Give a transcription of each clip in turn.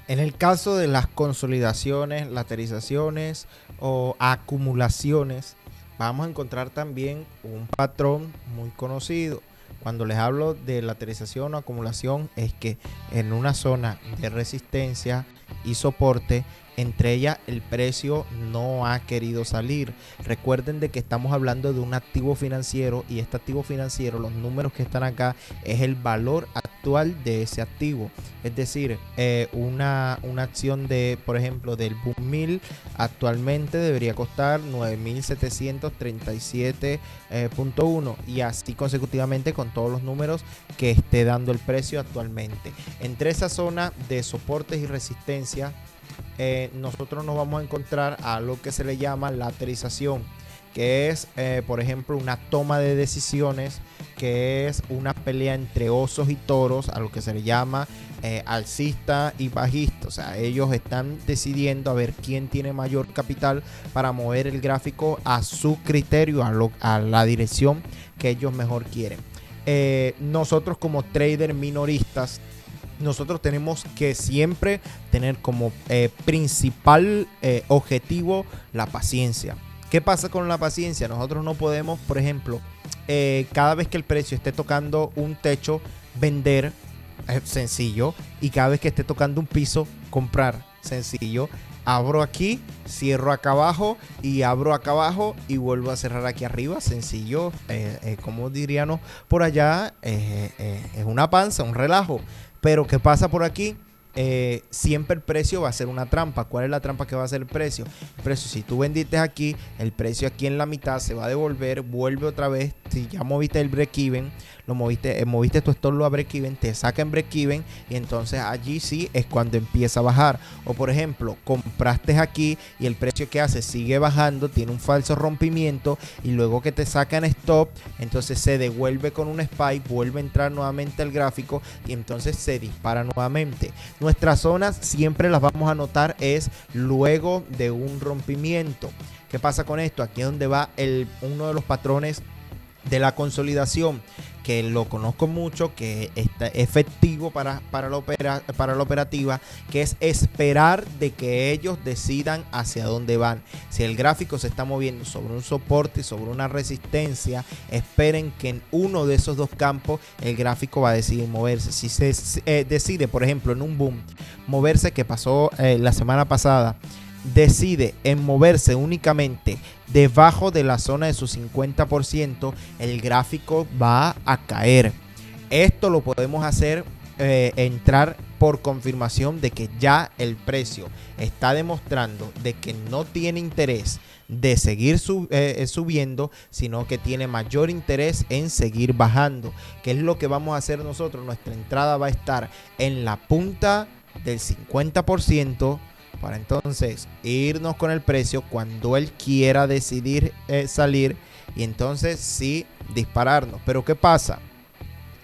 En el caso de las consolidaciones, lateralizaciones o acumulaciones, vamos a encontrar también un patrón muy conocido. Cuando les hablo de lateralización o acumulación, es que en una zona de resistencia y soporte, entre ellas el precio no ha querido salir. Recuerden de que estamos hablando de un activo financiero, y este activo financiero, los números que están acá, es el valor actual de ese activo. Es decir, una acción de, por ejemplo, del Boom 1000 actualmente debería costar 9.737.1, y así consecutivamente con todos los números que esté dando el precio actualmente. Entre esa zona de soportes y resistencia, nosotros nos vamos a encontrar a lo que se le llama lateralización, que es, por ejemplo, una toma de decisiones, que es una pelea entre osos y toros, a lo que se le llama alcista y bajista. O sea, ellos están decidiendo a ver quién tiene mayor capital para mover el gráfico a su criterio, a la dirección que ellos mejor quieren. Nosotros como traders minoristas, nosotros tenemos que siempre tener como principal objetivo la paciencia. ¿Qué pasa con la paciencia? Nosotros no podemos, por ejemplo, cada vez que el precio esté tocando un techo, vender, sencillo, y cada vez que esté tocando un piso, comprar, sencillo. Abro aquí, cierro acá abajo y abro acá abajo y vuelvo a cerrar aquí arriba, sencillo. Como dirían por allá, es una panza, un relajo. Pero ¿qué pasa por aquí? Siempre el precio va a ser una trampa. ¿Cuál es la trampa que va a ser el precio? El precio, si tú vendiste aquí, el precio aquí en la mitad se va a devolver, vuelve otra vez. Si ya moviste el break-even, moviste tu stop loss a break-even, te saca en break-even, y entonces allí sí es cuando empieza a bajar. O por ejemplo, compraste aquí y el precio que hace sigue bajando, tiene un falso rompimiento, y luego que te sacan stop, entonces se devuelve con un spike, vuelve a entrar nuevamente al gráfico y entonces se dispara nuevamente. Nuestras zonas siempre las vamos a notar es luego de un rompimiento. ¿Qué pasa con esto? Aquí es donde va uno de los patrones de la consolidación, que lo conozco mucho, que está efectivo para la operativa, que es esperar de que ellos decidan hacia dónde van. Si el gráfico se está moviendo sobre un soporte, sobre una resistencia, esperen que en uno de esos dos campos el gráfico va a decidir moverse. Si se decide, por ejemplo, en un boom moverse, que pasó la semana pasada, decide en moverse únicamente debajo de la zona de su 50%, el gráfico va a caer. Esto lo podemos hacer entrar por confirmación de que ya el precio está demostrando de que no tiene interés de seguir subiendo, sino que tiene mayor interés en seguir bajando. ¿Qué es lo que vamos a hacer nosotros? Nuestra entrada va a estar en la punta del 50%, para entonces irnos con el precio cuando él quiera decidir salir, y entonces sí dispararnos. Pero ¿qué pasa?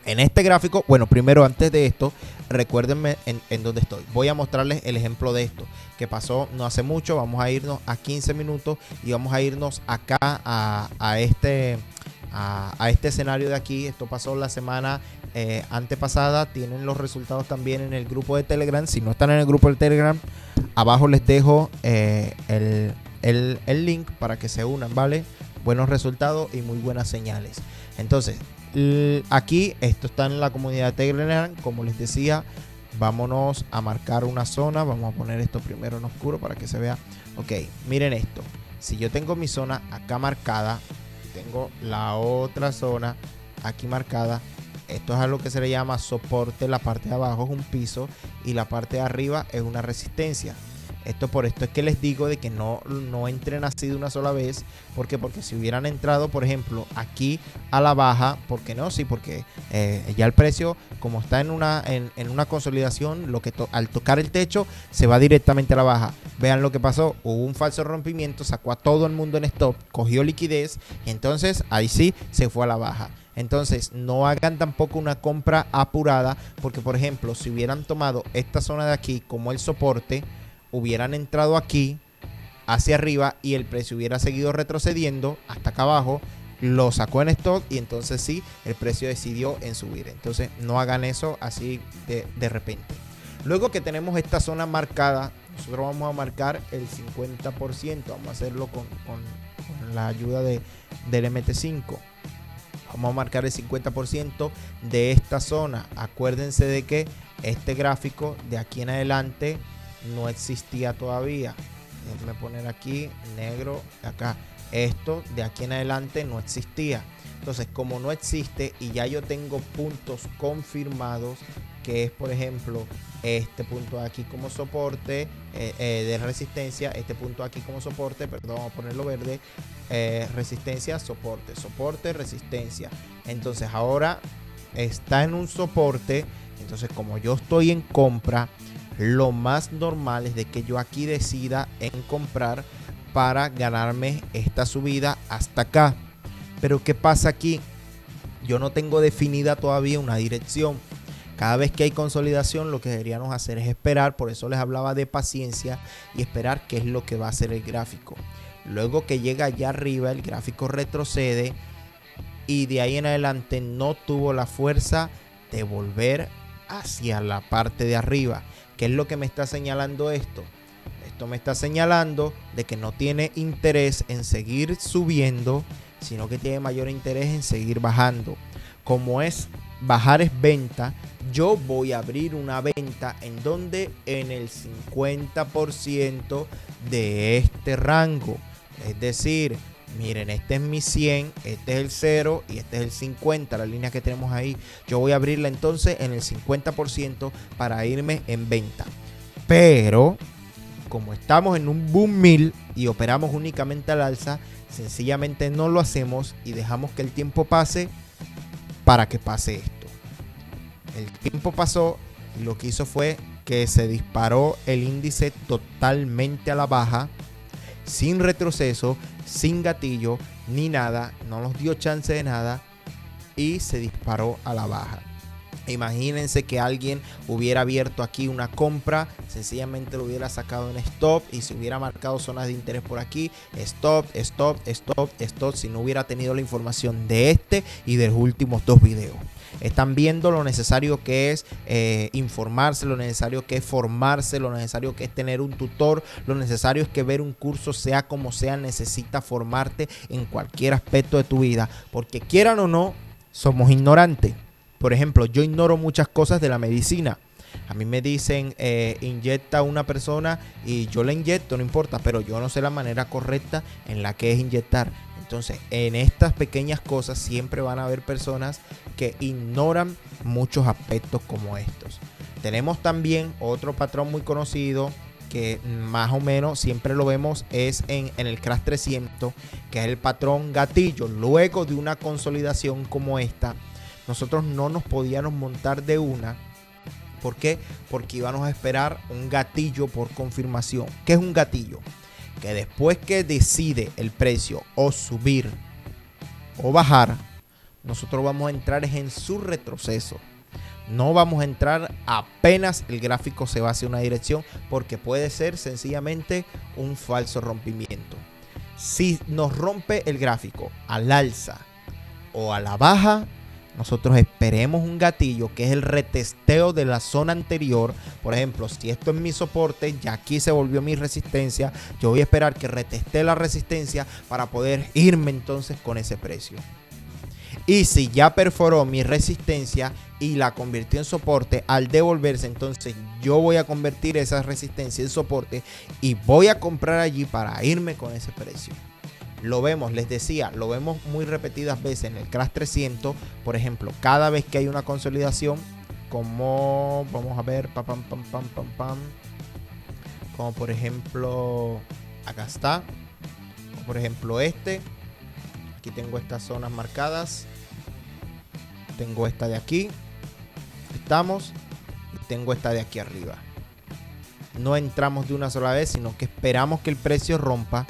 En este gráfico, bueno, primero antes de esto, recuérdenme en dónde estoy. Voy a mostrarles el ejemplo de esto que pasó no hace mucho. Vamos a irnos a 15 minutos y vamos a irnos acá a este escenario de aquí. Esto pasó la semana antepasada. Tienen los resultados también en el grupo de Telegram. Si no están en el grupo de Telegram, abajo les dejo el link para que se unan, ¿vale? Buenos resultados y muy buenas señales. Entonces, aquí esto está en la comunidad de Telegram. Como les decía, vámonos a marcar una zona. Vamos a poner esto primero en oscuro para que se vea. Ok, miren esto. Si yo tengo mi zona acá marcada, tengo la otra zona aquí marcada, esto es a lo que se le llama soporte. La parte de abajo es un piso y la parte de arriba es una resistencia. Por esto es que les digo de que no entren así de una sola vez. Porque si hubieran entrado, por ejemplo, aquí a la baja, ¿por qué no? Sí, porque ya el precio, como está en una consolidación, al tocar el techo se va directamente a la baja. Vean lo que pasó, hubo un falso rompimiento, sacó a todo el mundo en stop, cogió liquidez y entonces ahí sí se fue a la baja. Entonces no hagan tampoco una compra apurada, porque por ejemplo, si hubieran tomado esta zona de aquí como el soporte, hubieran entrado aquí hacia arriba y el precio hubiera seguido retrocediendo hasta acá abajo, lo sacó en stop y entonces sí, el precio decidió en subir. Entonces no hagan eso así de repente. Luego que tenemos esta zona marcada, nosotros vamos a marcar el 50%. Vamos a hacerlo con la ayuda del MT5. Vamos a marcar el 50% de esta zona. Acuérdense de que este gráfico de aquí en adelante no existía todavía. Déjenme poner aquí negro acá. Esto de aquí en adelante no existía. Entonces, como no existe y ya yo tengo puntos confirmados, que es por ejemplo este punto de aquí como soporte de resistencia, este punto de aquí como soporte, perdón, vamos a ponerlo verde, resistencia, soporte, soporte, resistencia. Entonces ahora está en un soporte. Entonces, como yo estoy en compra, lo más normal es de que yo aquí decida en comprar para ganarme esta subida hasta acá. Pero ¿qué pasa aquí? Yo no tengo definida todavía una dirección. Cada vez que hay consolidación, lo que deberíamos hacer es esperar. Por eso les hablaba de paciencia y esperar qué es lo que va a hacer el gráfico. Luego que llega allá arriba, el gráfico retrocede y de ahí en adelante no tuvo la fuerza de volver hacia la parte de arriba. ¿Qué es lo que me está señalando esto? Esto me está señalando de que no tiene interés en seguir subiendo, sino que tiene mayor interés en seguir bajando. Como es bajar es venta, yo voy a abrir una venta en donde en el 50% de este rango. Es decir, miren, este es mi 100, este es el 0 y este es el 50, la línea que tenemos ahí. Yo voy a abrirla entonces en el 50% para irme en venta. Pero como estamos en un boom 1000 y operamos únicamente al alza, sencillamente no lo hacemos y dejamos que el tiempo pase para que pase esto. El tiempo pasó y lo que hizo fue que se disparó el índice totalmente a la baja, sin retroceso, sin gatillo ni nada, no nos dio chance de nada y se disparó a la baja. Imagínense que alguien hubiera abierto aquí una compra, sencillamente lo hubiera sacado en stop y se hubiera marcado zonas de interés por aquí, stop, stop, stop, stop, si no hubiera tenido la información de este y de los últimos dos videos. Están viendo lo necesario que es informarse, lo necesario que es formarse, lo necesario que es tener un tutor, lo necesario es que ver un curso, sea como sea, necesita formarte en cualquier aspecto de tu vida, porque quieran o no, somos ignorantes. Por ejemplo, yo ignoro muchas cosas de la medicina. A mí me dicen, inyecta a una persona y yo la inyecto, no importa, pero yo no sé la manera correcta en la que es inyectar. Entonces, en estas pequeñas cosas siempre van a haber personas que ignoran muchos aspectos como estos. Tenemos también otro patrón muy conocido que más o menos siempre lo vemos es en el Crash 300, que es el patrón gatillo. Luego de una consolidación como esta, nosotros no nos podíamos montar de una. ¿Por qué? Porque íbamos a esperar un gatillo por confirmación. ¿Qué es un gatillo? Que después que decide el precio o subir o bajar, nosotros vamos a entrar en su retroceso. No vamos a entrar apenas el gráfico se va hacia una dirección, porque puede ser sencillamente un falso rompimiento. Si nos rompe el gráfico al alza o a la baja, nosotros esperemos un gatillo que es el retesteo de la zona anterior. Por ejemplo, si esto es mi soporte, ya aquí se volvió mi resistencia, yo voy a esperar que reteste la resistencia para poder irme entonces con ese precio. Y si ya perforó mi resistencia y la convirtió en soporte, al devolverse, entonces yo voy a convertir esa resistencia en soporte y voy a comprar allí para irme con ese precio. Lo vemos, les decía, lo vemos muy repetidas veces en el Crash 300. Por ejemplo, cada vez que hay una consolidación, como vamos a ver, como por ejemplo, acá está, como por ejemplo aquí tengo estas zonas marcadas, tengo esta de aquí, estamos, y tengo esta de aquí arriba. No entramos de una sola vez, sino que esperamos que el precio rompa.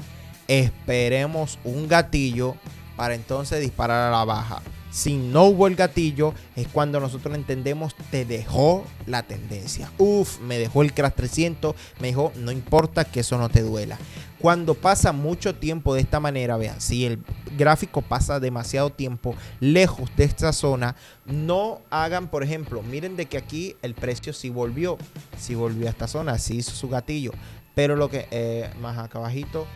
Esperemos un gatillo para entonces disparar a la baja. Si no hubo el gatillo, es cuando nosotros entendemos te dejó la tendencia. Me dejó el Crash 300, me dijo, no importa que eso no te duela. Cuando pasa mucho tiempo de esta manera, vean, si el gráfico pasa demasiado tiempo lejos de esta zona, no hagan, por ejemplo, miren de que aquí el precio sí volvió a esta zona, sí hizo su gatillo, pero lo que, más acá abajito,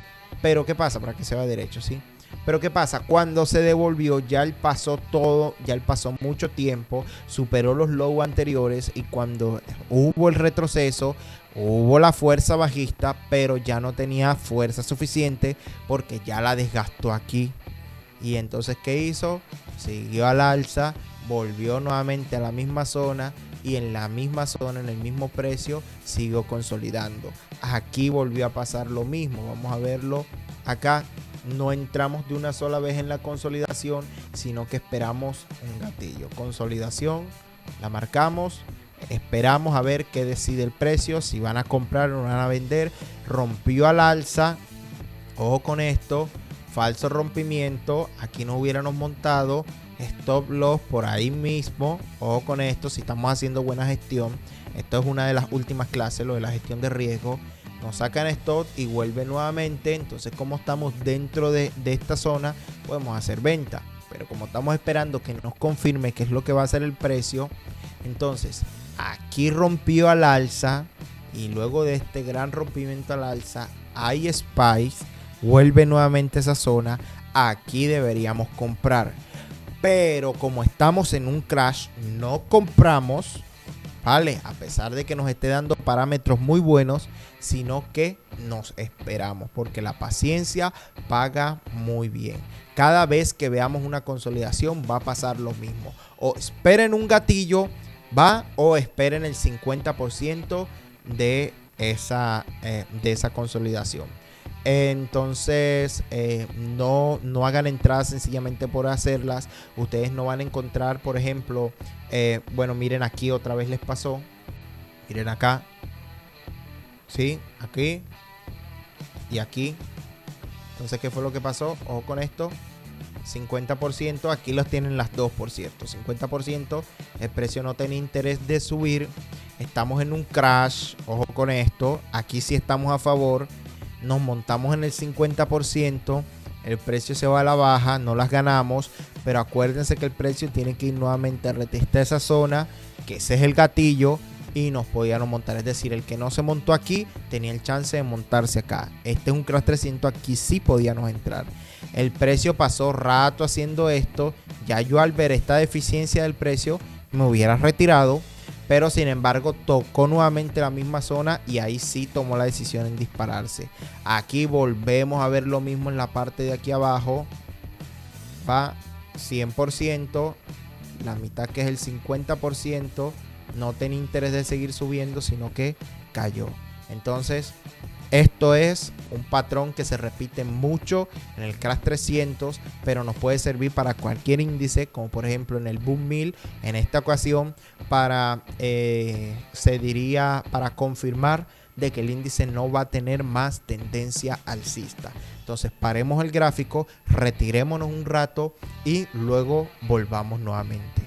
pero ¿qué pasa? Para que se vea derecho, ¿sí? Pero ¿qué pasa? Cuando se devolvió, ya él pasó todo, ya él pasó mucho tiempo, superó los low anteriores y cuando hubo el retroceso, hubo la fuerza bajista, pero ya no tenía fuerza suficiente porque ya la desgastó aquí. Y entonces, ¿qué hizo? Siguió al alza, volvió nuevamente a la misma zona y en la misma zona, en el mismo precio, siguió consolidando. Aquí volvió a pasar lo mismo. Vamos a verlo acá. No entramos de una sola vez en la consolidación, sino que esperamos un gatillo. Consolidación, la marcamos. Esperamos a ver qué decide el precio, si van a comprar o van a vender. Rompió al alza, ojo con esto, falso rompimiento, aquí no hubiéramos montado, stop loss por ahí mismo, ojo con esto, si estamos haciendo buena gestión. Esto es una de las últimas clases, lo de la gestión de riesgo. Nos sacan stop y vuelve nuevamente, entonces como estamos dentro de esta zona, podemos hacer venta. Pero como estamos esperando que nos confirme qué es lo que va a hacer el precio, entonces aquí rompió al alza y luego de este gran rompimiento al alza hay spikes, vuelve nuevamente a esa zona, aquí deberíamos comprar, pero como estamos en un crash no compramos, vale, a pesar de que nos esté dando parámetros muy buenos, sino que nos esperamos porque la paciencia paga muy bien. Cada vez que veamos una consolidación va a pasar lo mismo, o esperen un gatillo, va, o esperen el 50% de esa consolidación. Entonces no hagan entradas sencillamente por hacerlas. Ustedes no van a encontrar, por ejemplo, bueno, miren aquí otra vez les pasó, miren acá, sí, aquí y aquí. Entonces, ¿qué fue lo que pasó? Ojo con esto, 50%, aquí los tienen las dos, por cierto, 50%, el precio no tiene interés de subir, estamos en un crash, ojo con esto, aquí sí estamos a favor, nos montamos en el 50%, el precio se va a la baja, no las ganamos, pero acuérdense que el precio tiene que ir nuevamente a retestar esa zona, que ese es el gatillo, y nos podían montar, es decir, el que no se montó aquí tenía el chance de montarse acá. Este es un crash 300, aquí sí podíamos entrar. El precio pasó rato haciendo esto, ya yo al ver esta deficiencia del precio me hubiera retirado, pero sin embargo tocó nuevamente la misma zona y ahí sí tomó la decisión en dispararse. Aquí volvemos a ver lo mismo en la parte de aquí abajo, va 100%, la mitad que es el 50%, no tenía interés de seguir subiendo, sino que cayó. Entonces, esto es un patrón que se repite mucho en el Crash 300, pero nos puede servir para cualquier índice, como por ejemplo en el Boom 1000, en esta ocasión para, se diría, para confirmar de que el índice no va a tener más tendencia alcista. Entonces paremos el gráfico, retirémonos un rato y luego volvamos nuevamente.